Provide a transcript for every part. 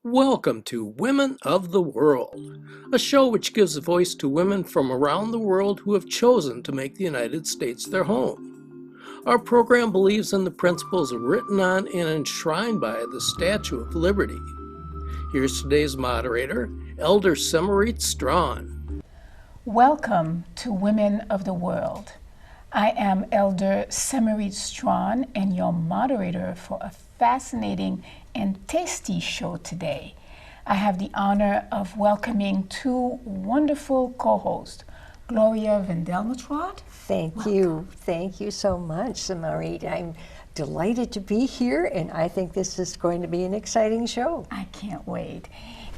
Welcome to Women of the World, a show which gives a voice to women from around the world who have chosen to make the United States their home. Our program believes in the principles written on and enshrined by the Statue of Liberty. Here's today's moderator, Elder Semarit Strawn. Welcome to Women of the World. I am Elder Semarit Strawn and your moderator for a fascinating and tasty show today. I have the honor of welcoming two wonderful co-hosts, Gloria Vendelmatrot. Thank you. Thank you so much, Samarit. I'm delighted to be here, and I think this is going to be an exciting show. I can't wait.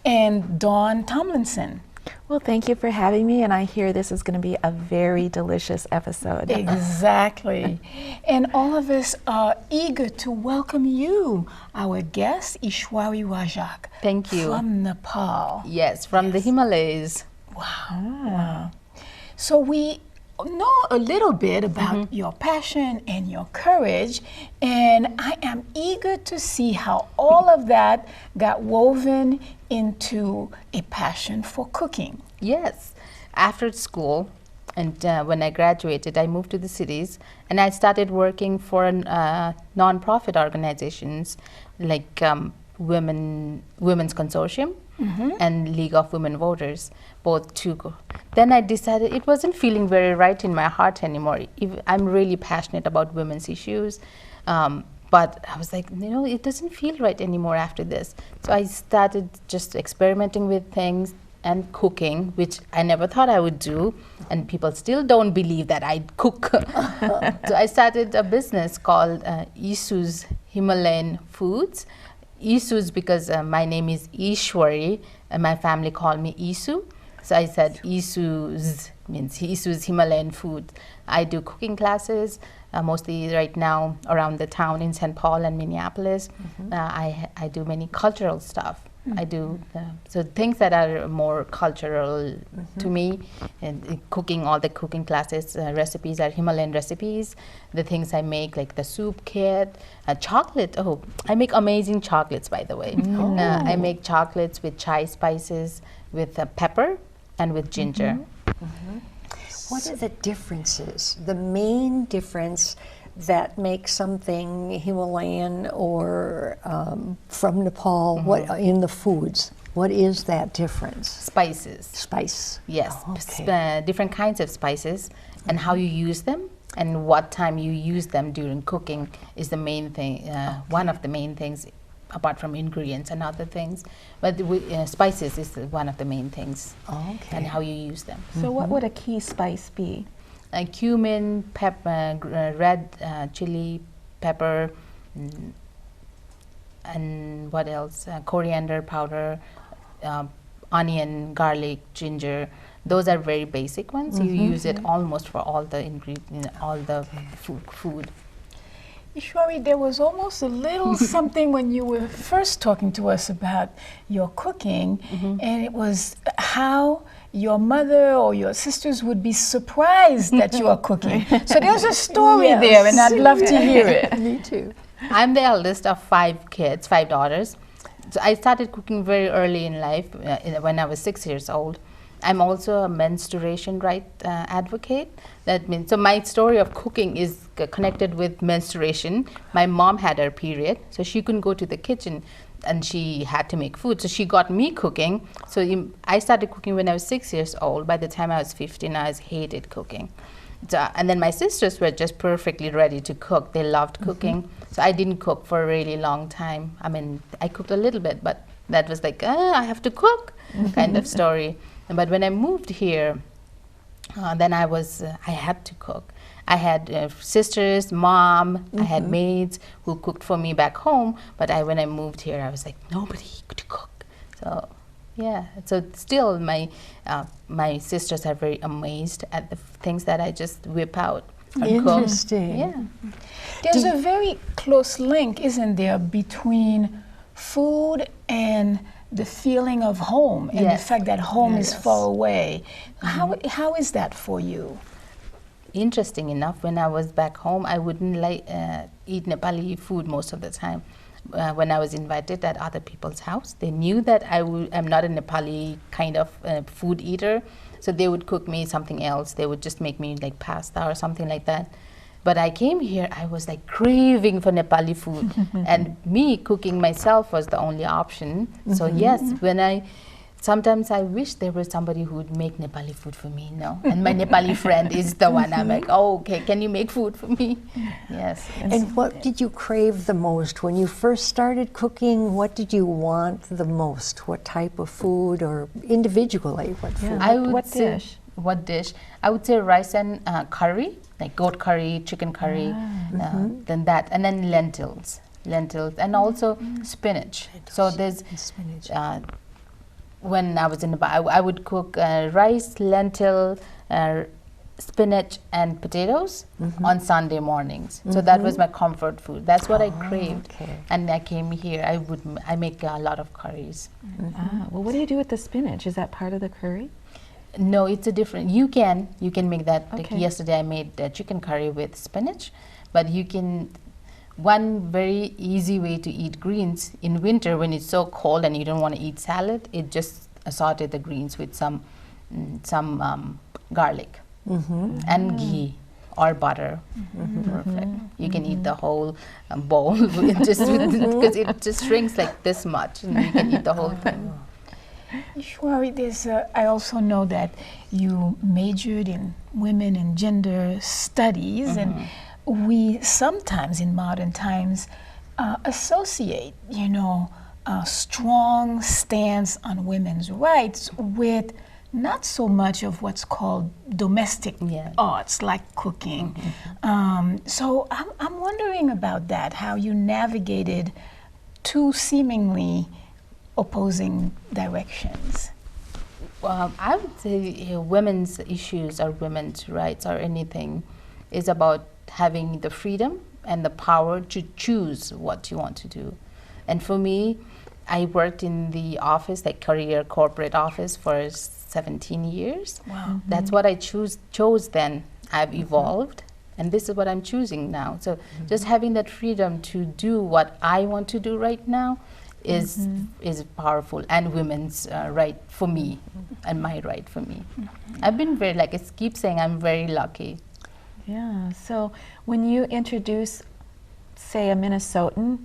And Dawn Tomlinson. Well, thank you for having me, and I hear this is going to be a very delicious episode. Exactly. And all of us are eager to welcome you, our guest, Ishwari Rajak. Thank you. From Nepal. Yes, from the Himalayas. Wow. So we know a little bit about your passion and your courage, and I am eager to see how all of that got woven into a passion for cooking. Yes. After school, and when I graduated, I moved to the cities, and I started working for non-profit organizations like Women's Consortium and League of Women Voters, both two. Then I decided it wasn't feeling very right in my heart anymore. I'm really passionate about women's issues, but I was like, it doesn't feel right anymore after this. So I started just experimenting with things and cooking, which I never thought I would do, and people still don't believe that I cook. So I started a business called Isu's Himalayan Foods. Isu's because my name is Ishwari, and my family called me Isu. So I said Isu's means Isu's Himalayan food. I do cooking classes, mostly right now around the town in St. Paul and Minneapolis. I do many cultural stuff. I do so things that are more cultural to me, and cooking. All the cooking classes recipes are Himalayan recipes. The things I make, like the soup kit, chocolate. Oh, I make amazing chocolates, by the way. I make chocolates with chai spices, with pepper, and with ginger. What are the differences, the main difference that makes something Himalayan or from Nepal what in the foods? What is that difference? Spices. Spice. Yes, Okay. different kinds of spices, and how you use them and what time you use them during cooking is the main thing, one of the main things, apart from ingredients and other things. But spices is one of the main things, Okay. and how you use them. So what would a key spice be? Cumin, pepper, red chili pepper, and what else? Coriander powder, onion, garlic, ginger. Those are very basic ones. You use it almost for all the ingredients, all the food. Ishwari, there was almost a little something when you were first talking to us about your cooking, and it was how your mother or your sisters would be surprised that you are cooking. So there's a story there, and I'd love to hear it. Me too. I'm the eldest of 5 kids, 5 daughters. So I started cooking very early in life, when I was 6 years old. I'm also a menstruation right advocate. That means, so my story of cooking is connected with menstruation. My mom had her period, so she couldn't go to the kitchen, and she had to make food. So she got me cooking. So I started cooking when I was 6 years old. By the time I was 15, I hated cooking. So, and then my sisters were just perfectly ready to cook. They loved cooking. So I didn't cook for a really long time. I mean, I cooked a little bit, but that was like, I have to cook kind of story. But when I moved here, then I had to cook. I had sisters, mom, I had maids who cooked for me back home. But when I moved here, I was like, nobody could cook. So yeah, so still my sisters are very amazed at the things that I just whip out and cook. Interesting. Yeah. There's a very close link, isn't there, between food and the feeling of home and the Yes. fact that home is far away. How is that for you? Interesting enough, when I was back home, I wouldn't eat Nepali food most of the time. when I was invited at other people's house. They knew that I'm not a Nepali kind of food eater, so they would cook me something else. They would just make me like pasta or something like that. But I came here, I was like craving for Nepali food, and me cooking myself was the only option. So yes, sometimes I wish there was somebody who would make Nepali food for me, and my Nepali friend is the one. I'm like, oh, okay, can you make food for me? Yes. And what did you crave the most when you first started cooking? What did you want the most? What type of food, or individually, what food? I would What say, dish? What dish? I would say rice and curry, like goat curry, chicken curry, then that, and then lentils, and also spinach. So there's Spinach. when I was in the I would cook rice, lentil, spinach, and potatoes on Sunday mornings. So that was my comfort food. That's what I craved. okay. And I came here. I make a lot of curries. Well, what do you do with the spinach? Is that part of the curry? No, it's a different. You can make that. Like Okay. yesterday, I made chicken curry with spinach, but you can. One very easy way to eat greens in winter when it's so cold and you don't want to eat salad, it just saute the greens with some garlic and ghee or butter. Perfect. You can eat the whole bowl because it just shrinks like this much, and you can eat the whole thing. Ishwari, I also know that you majored in women and gender studies, and we sometimes in modern times associate, a strong stance on women's rights with not so much of what's called domestic arts like cooking. So I'm wondering about that, how you navigated two seemingly opposing directions. I would say women's issues or women's rights or anything is about having the freedom and the power to choose what you want to do. And for me, I worked in the office, like career corporate office, for 17 years. Wow. That's what I chose then. I've evolved, and this is what I'm choosing now. So just having that freedom to do what I want to do right now is powerful, and women's right for me, and my right for me. I've been very, like I keep saying, I'm very lucky. Yeah. So when you introduce, say, a Minnesotan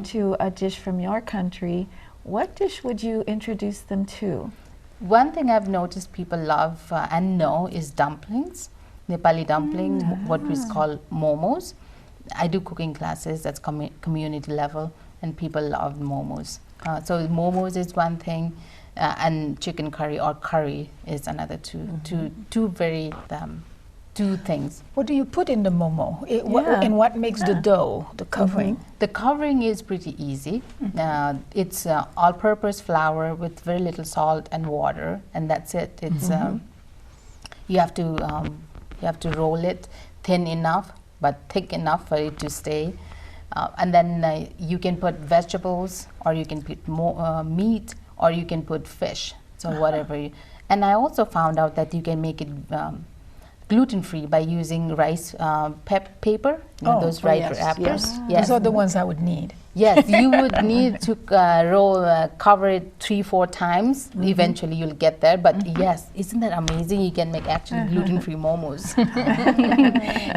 to a dish from your country, what dish would you introduce them to? One thing I've noticed people love and know is dumplings, Nepali dumpling, what we call momos. I do cooking classes, that's community level, and people love momos. So momos is one thing, and chicken curry or curry is another two very two things. What do you put in the momo? And what makes the dough, the covering? The covering is pretty easy. It's all-purpose flour with very little salt and water, and that's it. It's you have to roll it thin enough but thick enough for it to stay, and then you can put vegetables, or you can put meat, or you can put fish. So whatever. And I also found out that you can make it gluten-free by using rice paper, those rice wrappers. Those are the ones I would need. Yes, you would need to cover it 3-4 times. Eventually you'll get there, but yes, isn't that amazing? You can make actually gluten-free momos.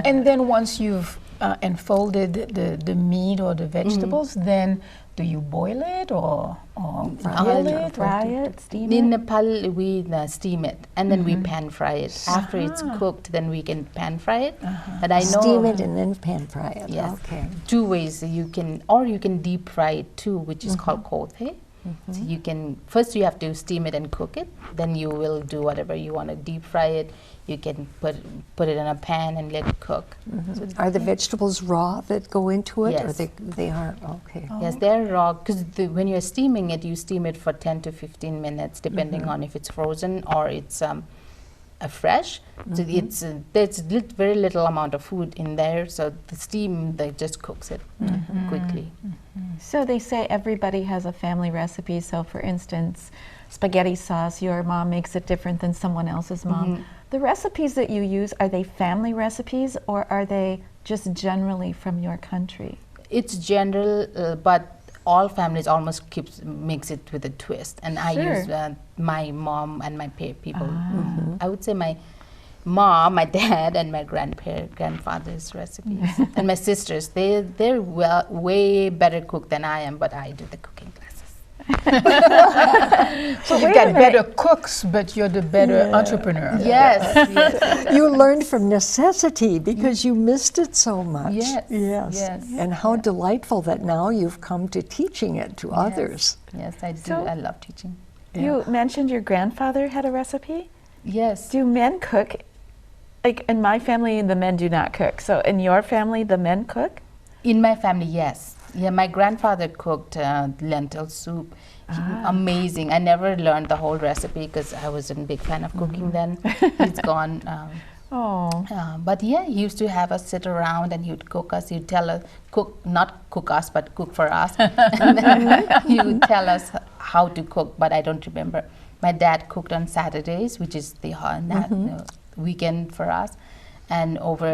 And then once you've enfolded the meat or the vegetables, then do you boil it or grill it? Fry it, steam In it? Nepal, we steam it, and then we pan fry it. After it's cooked, then we can pan fry it. But I know Steam it and then pan fry it. Yes. Okay. Two ways you can, or you can deep fry it too, which is called kothe. So you can, first you have to steam it and cook it, then you will do whatever you want to deep fry it. You can put it in a pan and let it cook. So Are the vegetables raw that go into it? Or Yes. they are? Okay. yes, they're raw, because when you're steaming it, you steam it for 10 to 15 minutes, depending on if it's frozen or it's fresh. So it's there's very little amount of food in there, so the steam just cooks it quickly. So they say everybody has a family recipe. So for instance, spaghetti sauce, your mom makes it different than someone else's mom. The recipes that you use, are they family recipes or are they just generally from your country? It's general, but all families almost makes it with a twist, and I Sure. use my mom and my people. I would say my mom, my dad, and my grandfather's recipes, and my sisters. They're way better cook than I am, but I do the cooking classes. So you've got better cooks, but you're the better entrepreneur. Yes, yes, You learned from necessity because you missed it so much. Yes, Yes. yes. And how delightful that now you've come to teaching it to others. yes, I do. So- I love teaching. You mentioned your grandfather had a recipe. Yes. Do men cook? Like in my family, the men do not cook. So in your family, the men cook? In my family, yes. Yeah, my grandfather cooked lentil soup. Amazing. I never learned the whole recipe because I wasn't a big fan of cooking then. He's gone. Oh. But yeah, he used to have us sit around and he would cook us. He'd tell us, not cook us, but cook for us. And then he would tell us how to cook, but I don't remember. My dad cooked on Saturdays, which is the weekend for us, and over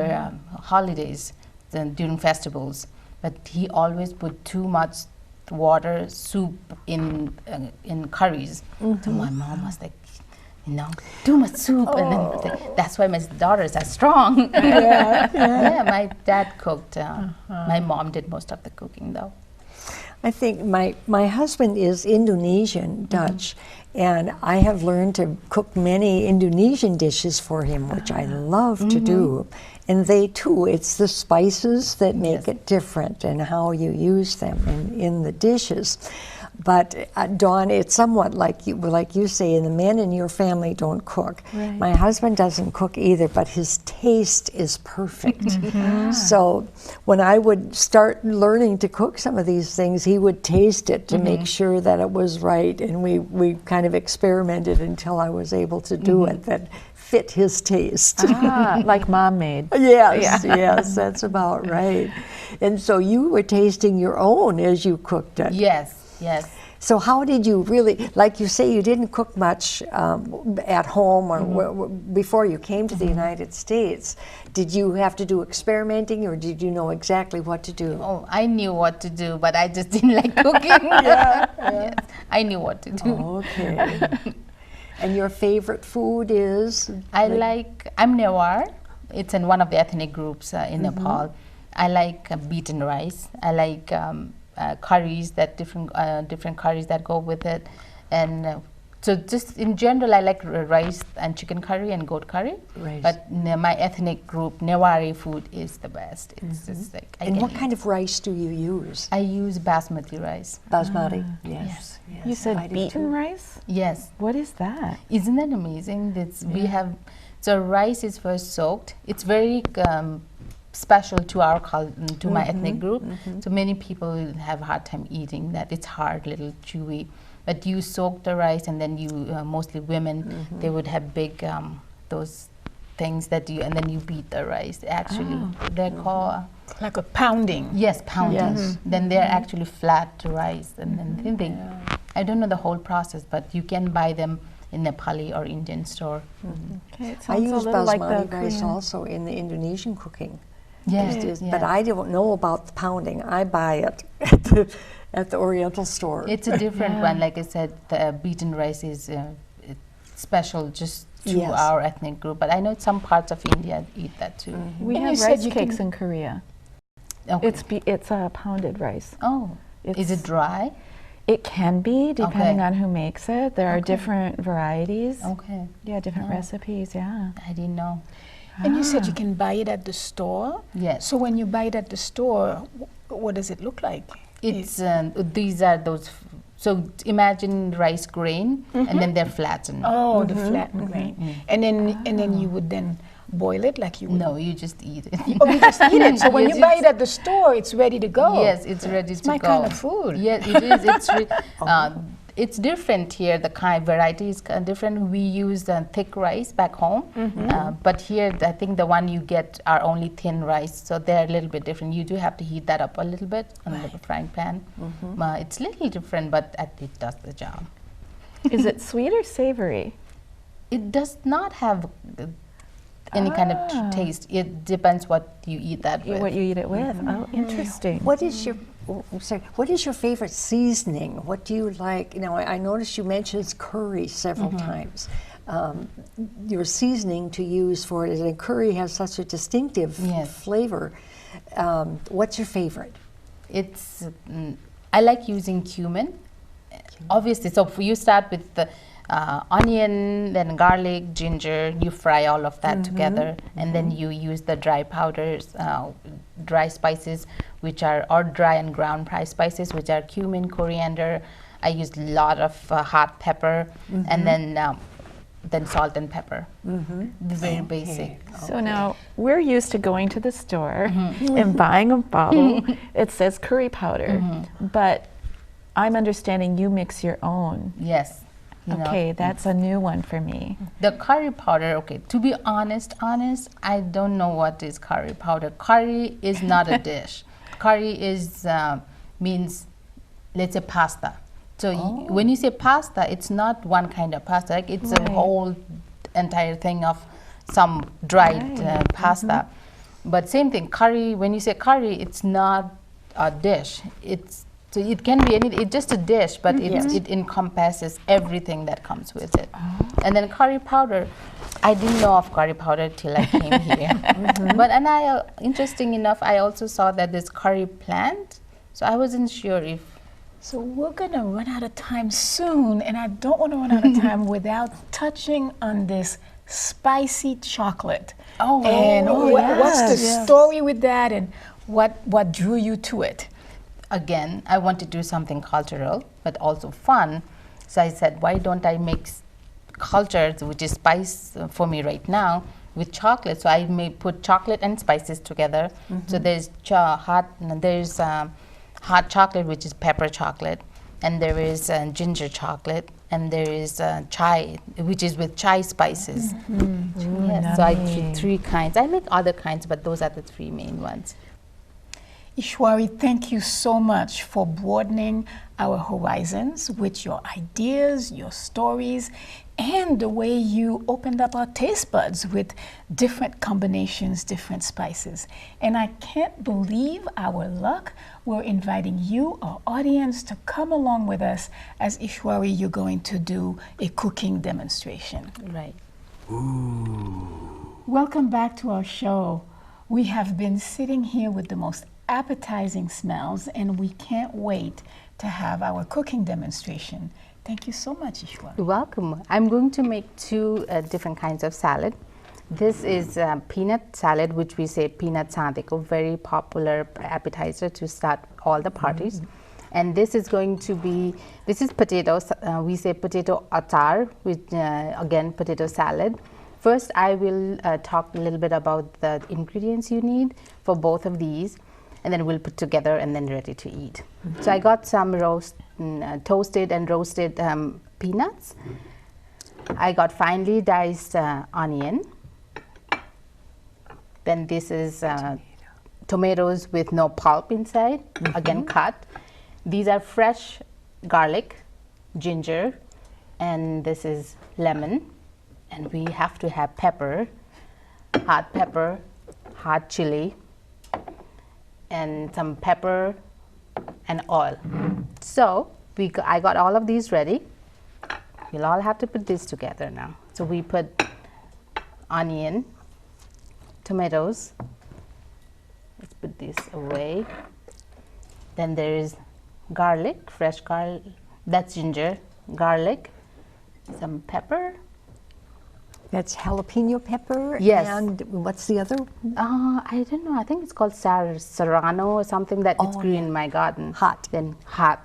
holidays, during festivals. But he always put too much water, soup in curries. So my mom was like, too much soup. And then it's like, that's why my daughters are strong. Yeah, my dad cooked. My mom did most of the cooking though. I think my husband is Indonesian Dutch, and I have learned to cook many Indonesian dishes for him, which I love to do. And they too, it's the spices that make it different and how you use them in the dishes. But Dawn, it's somewhat like you say, and the men in your family don't cook. Right. My husband doesn't cook either, but his taste is perfect. So when I would start learning to cook some of these things, he would taste it to make sure that it was right, and we kind of experimented until I was able to do it that fit his taste. Like mom made. Yes, yes, that's about right. And so you were tasting your own as you cooked it. Yes, yes. So how did you really, like you say, you didn't cook much at home or before you came to the United States. Did you have to do experimenting, or did you know exactly what to do? Oh, I knew what to do, but I just didn't like cooking. Yes, I knew what to do. Okay. And your favorite food is? I'm Newar. It's in one of the ethnic groups in Nepal. I like beaten rice. I like curries, that different curries that go with it, and so just in general, I like rice and chicken curry and goat curry. Right. But my ethnic group, Newari food, is the best. It's just like And what kind of rice do you use? I use basmati rice. Basmati? Yes. You I said do beaten too. rice? Yes. What is that? Isn't that amazing? We have, so rice is first soaked. It's very special to our to my ethnic group. So many people have a hard time eating that. It's hard, little chewy. But you soak the rice, and then you, mostly women, they would have big, those things that and then you beat the rice. Actually, they're called, Like a pounding. yes, pounding. Yes. Then they're actually flat rice, and then I don't know the whole process, but you can buy them in Nepali or Indian store. Okay, it I sounds a use little like the basmati rice Korean. also in the Indonesian cooking. Yes, But I don't know about the pounding. I buy it at the Oriental store. It's a different one. Like I said, the beaten rice is it's special just to Yes. our ethnic group. But I know some parts of India eat that too. We And you have said rice you cakes can- in Korea. Okay. It's pounded rice. Oh, is it dry? It can be, depending Okay. on who makes it. There are Okay. different varieties. Okay, Yeah, different recipes, yeah. I didn't know. And you said you can buy it at the store? Yes. So when you buy it at the store, what does it look like? It's these are those. So imagine rice grain, and then they're flattened. Oh, the flattened grain. And then you would then boil it like you would. No, you just eat it. Oh, you just eat it. So when Yes, you buy it at the store, it's ready to go. Yes, it's ready to my go. kind of food. Yes, it is. It's different here. The variety is different. We use thick rice back home, but here I think the one you get are only thin rice, so they're a little bit different. You do have to heat that up a little bit on the frying pan. It's a little different, but it does the job. Is it sweet or savory? It does not have any kind of taste. It depends what you eat that with. What you eat it with? Oh, interesting. What is your sorry, what is your favorite seasoning? What do you like? Now, I noticed you mentioned curry several times. Your seasoning to use for it, and curry has such a distinctive flavor. What's your favorite? It's I like using cumin. Obviously, so you start with the onion, then garlic, ginger. You fry all of that together, and then you use the dry powders, dry spices, which are or dry and ground spices, which are cumin, coriander. I use a lot of hot pepper, and then salt and pepper. Very basic. So now we're used to going to the store and buying a bottle. It says curry powder, but I'm understanding you mix your own. Yes. Okay, that's a new one for me. The curry powder, okay, to be honest, I don't know what is curry powder. Curry is not a dish. Curry is, means, let's say pasta. So when you say pasta, it's not one kind of pasta, like it's a whole entire thing of some dried pasta. But same thing, curry, when you say curry, it's not a dish. So it can be it's just a dish, but it encompasses everything that comes with it. And then curry powder, I didn't know of curry powder till I came here. But interesting enough, I also saw that there's curry plant, so I wasn't sure if. So we're gonna run out of time soon, and I don't want to run out of time without touching on this spicy chocolate. What's the story with that, and what drew you to it? Again, I want to do something cultural, but also fun. So I said, why don't I mix culture, which is spice for me right now, with chocolate? So I may put chocolate and spices together. So there's hot chocolate, which is pepper chocolate, and there is ginger chocolate, and there is chai, which is with chai spices. So I did 3 kinds. I make other kinds, but those are the 3 main ones. Ishwari, thank you so much for broadening our horizons with your ideas, your stories, and the way you opened up our taste buds with different combinations, different spices. And I can't believe our luck. We're inviting you, our audience, to come along with us as Ishwari, you're going to do a cooking demonstration. Right. Welcome back to our show. We have been sitting here with the most appetizing smells, and we can't wait to have our cooking demonstration. Thank you so much, Ishwari. You're welcome. I'm going to make 2 different kinds of salad. This is peanut salad, which we say peanut sandeko, very popular appetizer to start all the parties. And this is going to be, this is potatoes, we say potato achar, which again potato salad. First, I will talk a little bit about the ingredients you need for both of these, and then we'll put together and then ready to eat. So I got some toasted and roasted peanuts. I got finely diced onion. Then this is tomatoes with no pulp inside, again cut. These are fresh garlic, ginger, and this is lemon. And we have to have pepper, hot chili, and some pepper and oil. So I got all of these ready. We'll all have to put this together now. So we put onion, tomatoes. Let's put this away. Then there is garlic, fresh garlic. That's ginger, garlic, some pepper. That's jalapeno pepper? Yes. And what's the other? I don't know. I think it's called serrano or something that it's grew in my garden. Hot. Then hot.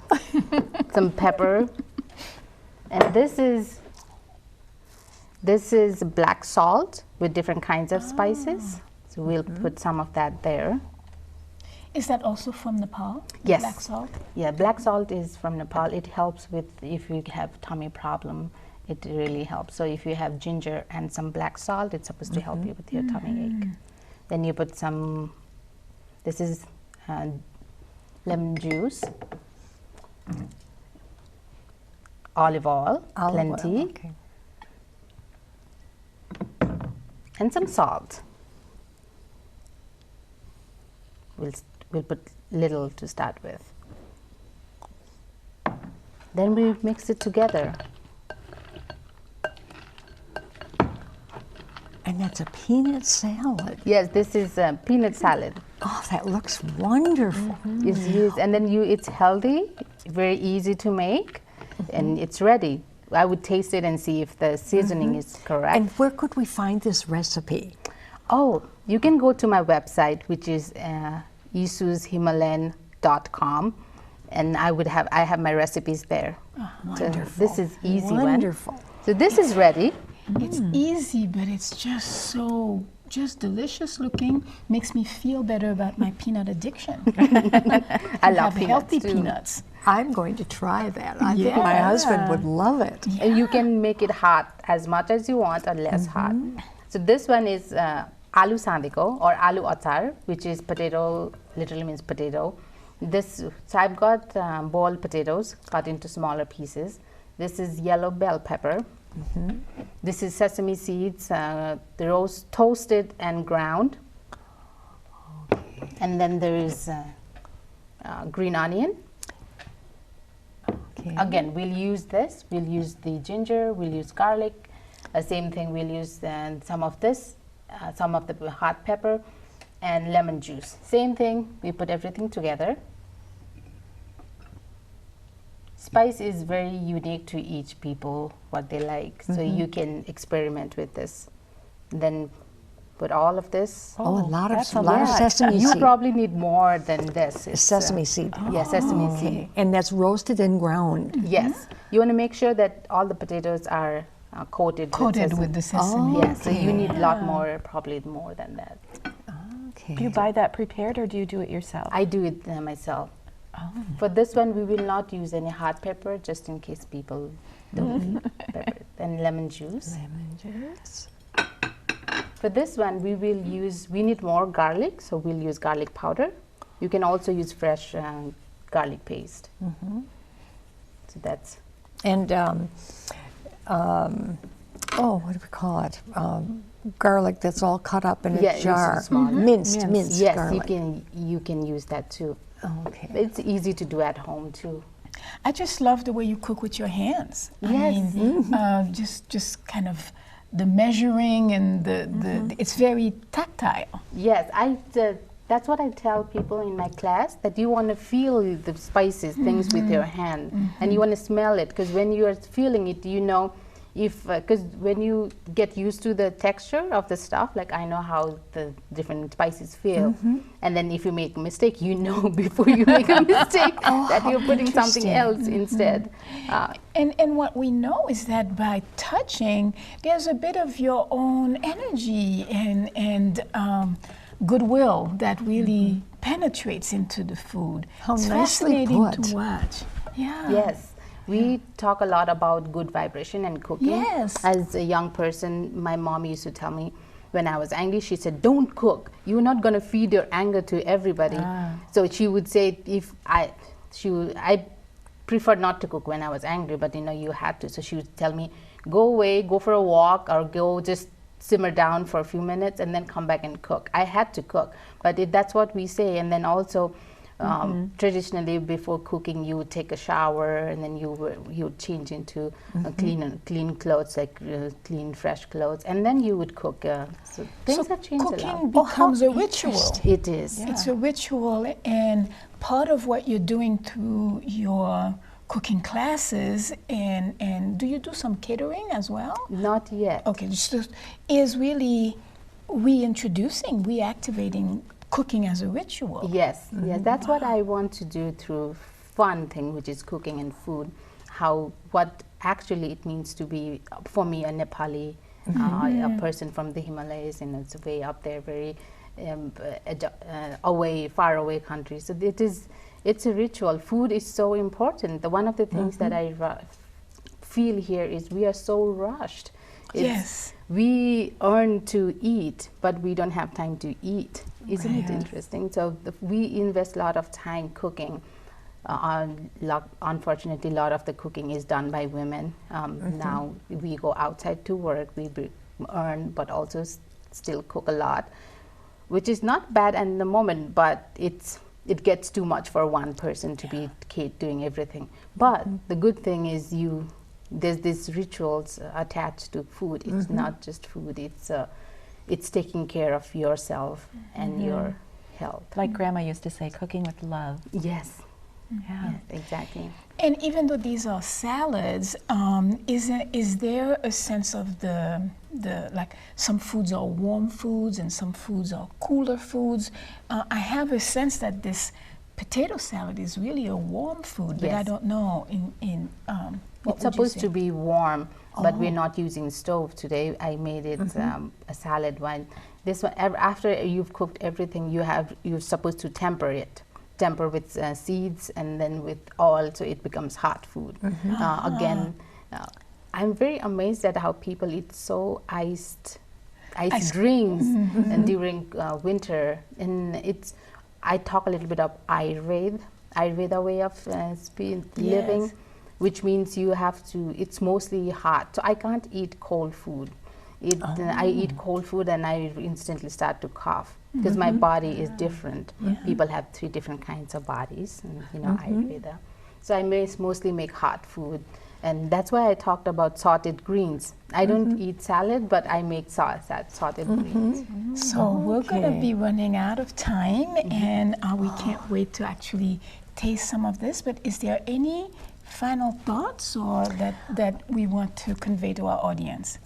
Some pepper. And this is black salt with different kinds of spices. So we'll put some of that there. Is that also from Nepal? Yes. Black salt? Yeah, black salt is from Nepal. It helps with if you have tummy problem. It really helps. So if you have ginger and some black salt, it's supposed to help you with your tummy ache. Then you put some, this is lemon juice, olive oil, plenty, Okay. and some salt. We'll put little to start with. Then we mix it together. And that's a peanut salad. Yes, this is a peanut salad. Oh, that looks wonderful. It's used, and then it's healthy, very easy to make, and it's ready. I would taste it and see if the seasoning is correct. And where could we find this recipe? Oh, you can go to my website, which is isushimalayan.com, and I have my recipes there. Oh, So wonderful. this is easy Wonderful. one. So this is ready. It's easy, but it's just delicious looking. Makes me feel better about my peanut addiction. I love Have peanuts healthy too. peanuts. I'm going to try that. I think my husband would love it. And you can make it hot as much as you want or less hot. So this one is aloo sandiko or aloo achar, which is potato, literally means potato. So I've got boiled potatoes cut into smaller pieces. This is yellow bell pepper. This is sesame seeds, toasted and ground. And then there is green onion. Okay. Again, we'll use this. We'll use the ginger. We'll use garlic. Same thing. We'll use some of this, some of the hot pepper, and lemon juice. Same thing. We put everything together. Spice is very unique to each people, what they like. So you can experiment with this. Then put all of this. Oh, a lot of that's a sesame You seed. probably need more than this. It's, Sesame seed. Yeah, sesame seed. And that's roasted and ground. Yes. You want to make sure that all the potatoes are coated Coated with the sesame. Yeah, so you need a lot more, probably more than that. Okay. Do you buy that prepared or do you do it yourself? I do it myself. For this one, we will not use any hot pepper, just in case people don't pepper. Then lemon juice. Lemon juice. For this one, we need more garlic, so we'll use garlic powder. You can also use fresh garlic paste. So that's. And, what do we call it? Garlic that's all cut up in Yeah, a it's jar. smaller. Minced Yes, garlic. you can use that too. Okay. It's easy to do at home too. I just love the way you cook with your hands. Yes. I mean, just kind of the measuring and it's very tactile. Yes, that's what I tell people in my class, that you want to feel the spices, things with your hand, and you want to smell it, because when you are feeling it, you know, because when you get used to the texture of the stuff, like I know how the different spices feel, and then if you make a mistake, you know before you make a mistake that you're putting something else instead. And what we know is that by touching, there's a bit of your own energy and goodwill that really penetrates into the food. How it's nicely fascinating put. to watch. Yeah. Yes. We talk a lot about good vibration and cooking. Yes. As a young person, my mom used to tell me when I was angry, she said, don't cook. You're not going to feed your anger to everybody. So she would say, I preferred not to cook when I was angry, but you had to. So she would tell me, go away, go for a walk, or go just simmer down for a few minutes and then come back and cook. I had to cook, but that's what we say. And then also, traditionally, before cooking, you would take a shower and then you would change into clean clothes, like clean, fresh clothes, and then you would cook. So things have changed a lot. Cooking becomes a ritual. It is. It's a ritual, and part of what you're doing through your cooking classes, and do you do some catering as well? Not yet. Okay, so is really reactivating cooking as a ritual. Yes, yes, that's what I want to do through fun thing, which is cooking and food. What actually it means to be, for me, a Nepali, a person from the Himalayas, and it's way up there, very far away country. So it's a ritual. Food is so important. One of the things that I feel here is we are so rushed. Yes. We earn to eat, but we don't have time to eat. Isn't it interesting? So we invest a lot of time cooking. Unfortunately, a lot of the cooking is done by women. Now we go outside to work, we earn, but also still cook a lot, which is not bad in the moment, but it's it gets too much for one person to be doing everything. But the good thing is there's these rituals attached to food. It's not just food. It's taking care of yourself and your health. Like Grandma used to say, cooking with love. Yes. Yeah. Yes, exactly. And even though these are salads, is there a sense of the like some foods are warm foods and some foods are cooler foods? I have a sense that this potato salad is really a warm food, but I Yes. don't know what It's would you supposed say? to be warm, but we're not using stove today. I made it a salad one. This one, after you've cooked everything, you're supposed to temper with seeds and then with oil, so it becomes hot food. Again, I'm very amazed at how people eat so iced drinks and during winter. And I talk a little bit of Ayurveda way of living, which means it's mostly hot. So I can't eat cold food. I eat cold food and I instantly start to cough because my body is different. People have 3 different kinds of bodies, and, Ayurveda. So I mostly make hot food. And that's why I talked about salted greens. I don't eat salad, but I make salted greens. So we're going to be running out of time, and we can't wait to actually taste some of this. But is there any final thoughts or that we want to convey to our audience?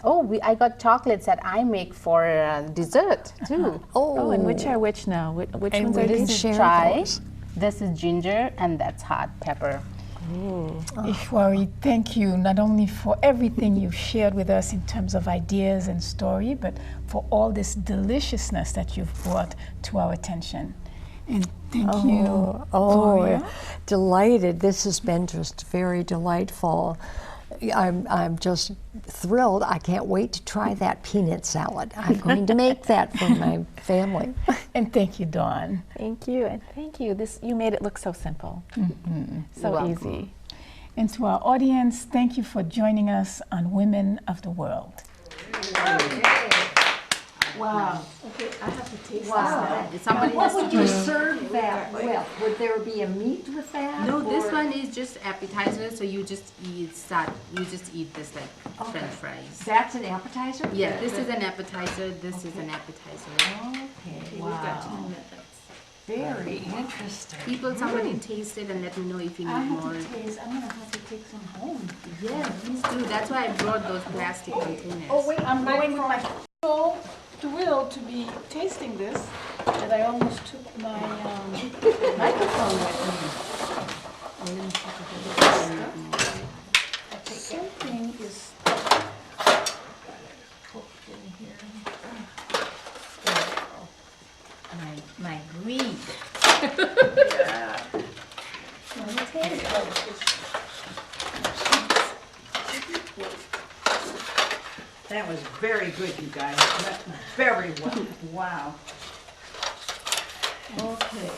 I got chocolates that I make for dessert too. Oh, and which are which now? Which ones are This these? is chai, this is ginger, and that's hot pepper. Ishwari, thank you not only for everything you've shared with us in terms of ideas and story, but for all this deliciousness that you've brought to our attention. And thank you, Gloria. Delighted. This has been just very delightful. I'm just thrilled. I can't wait to try that peanut salad. I'm going to make that for my family. And thank you, Dawn. Thank you, and thank you. You made it look so simple, so easy. And to our audience, thank you for joining us on Women of the World. Wow. Okay, I have to taste this now. What would you serve that with? Would there be a meat with that? No, this one is just appetizer, so you just eat this like French fries. That's an appetizer? Yeah, this is an appetizer, this is an appetizer. Okay, wow. Very interesting. Somebody taste it and let me know if you need more. taste. I'm going to have to take some home. Yeah, please do. That's why I brought those plastic containers. Oh, wait, I'm going with my so thrilled to be tasting this that I almost took my microphone with me. Something is cooked in here. My greed. That was very good, you guys. Very well. Wow. Okay.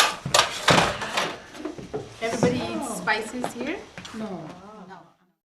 Everybody eats spices here? No,